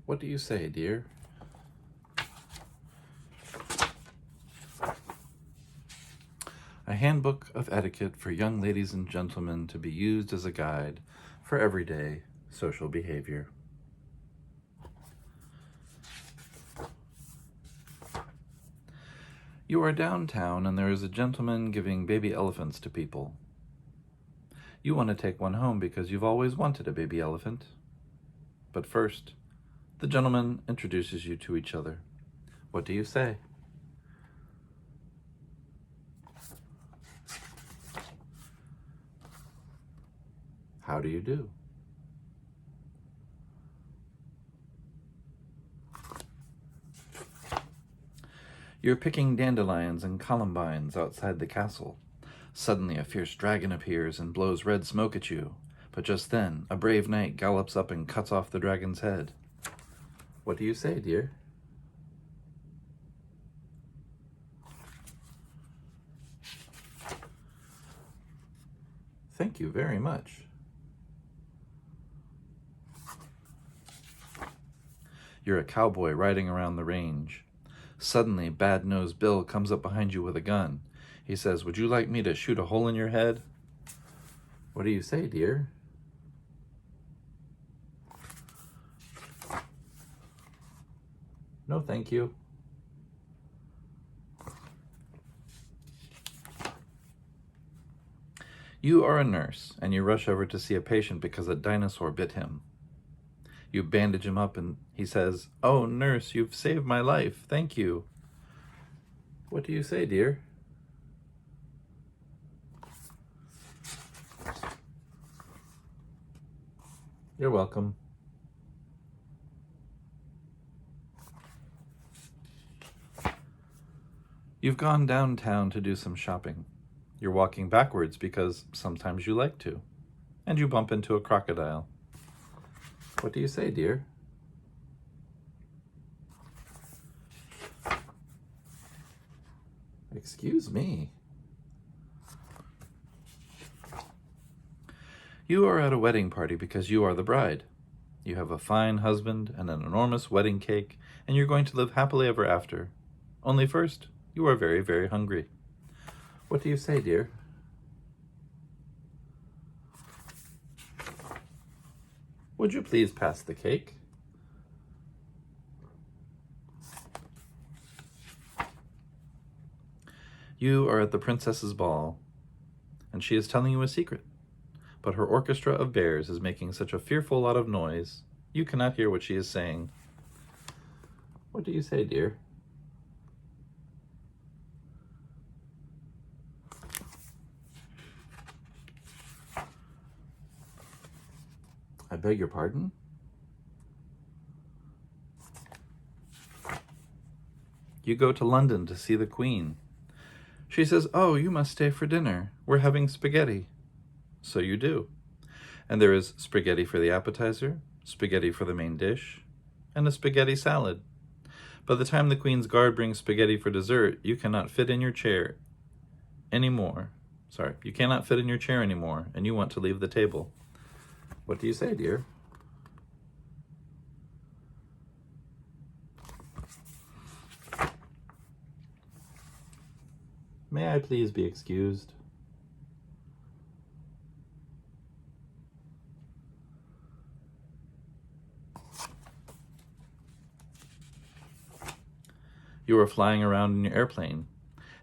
What do you say, dear? A handbook of etiquette for young ladies and gentlemen to be used as a guide for everyday social behavior. You are downtown and there is a gentleman giving baby elephants to people. You want to take one home because you've always wanted a baby elephant. But first, the gentleman introduces you to each other. What do you say? How do you do? You're picking dandelions and columbines outside the castle. Suddenly a fierce dragon appears and blows red smoke at you. But just then, a brave knight gallops up and cuts off the dragon's head. What do you say, dear? Thank you very much. You're a cowboy riding around the range. Suddenly, Bad-Nosed Bill comes up behind you with a gun. He says, "Would you like me to shoot a hole in your head?" What do you say, dear? No, thank you. You are a nurse, and you rush over to see a patient because a dinosaur bit him. You bandage him up, and he says, "Oh, nurse, you've saved my life. Thank you." What do you say, dear? You're welcome. You've gone downtown to do some shopping. You're walking backwards because sometimes you like to, and you bump into a crocodile. What do you say, dear? Excuse me. You are at a wedding party because you are the bride. You have a fine husband and an enormous wedding cake, and you're going to live happily ever after. Only first, you are very, very hungry. What do you say, dear? Would you please pass the cake? You are at the princess's ball, and she is telling you a secret. But her orchestra of bears is making such a fearful lot of noise, you cannot hear what she is saying. What do you say, dear? I beg your pardon? You go to London to see the Queen. She says, "Oh, you must stay for dinner. We're having spaghetti." So you do. And there is spaghetti for the appetizer, spaghetti for the main dish, and a spaghetti salad. By the time the Queen's guard brings spaghetti for dessert, you cannot fit in your chair anymore. You cannot fit in your chair anymore, and you want to leave the table. What do you say, dear? May I please be excused? You are flying around in your airplane,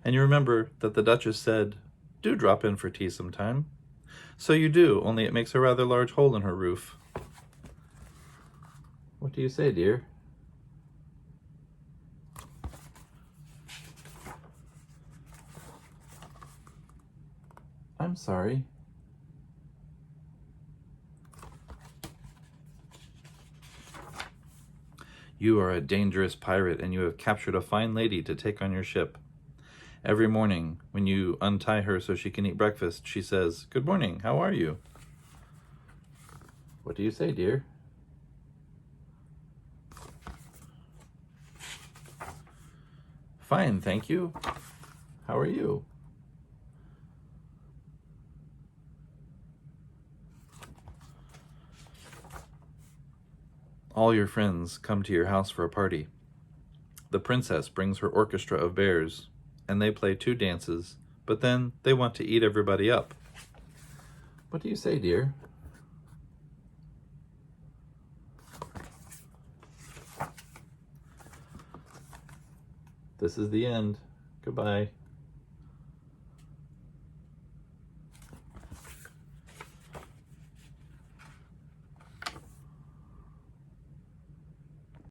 and you remember that the Duchess said, "Do drop in for tea sometime." So you do, only it makes a rather large hole in her roof. What do you say, dear? I'm sorry. You are a dangerous pirate, and you have captured a fine lady to take on your ship. Every morning, when you untie her so she can eat breakfast, she says, "Good morning, how are you?" What do you say, dear? Fine, thank you. How are you? All your friends come to your house for a party. The princess brings her orchestra of bears, and they play 2 dances, but then they want to eat everybody up. What do you say, dear? This is the end. Goodbye.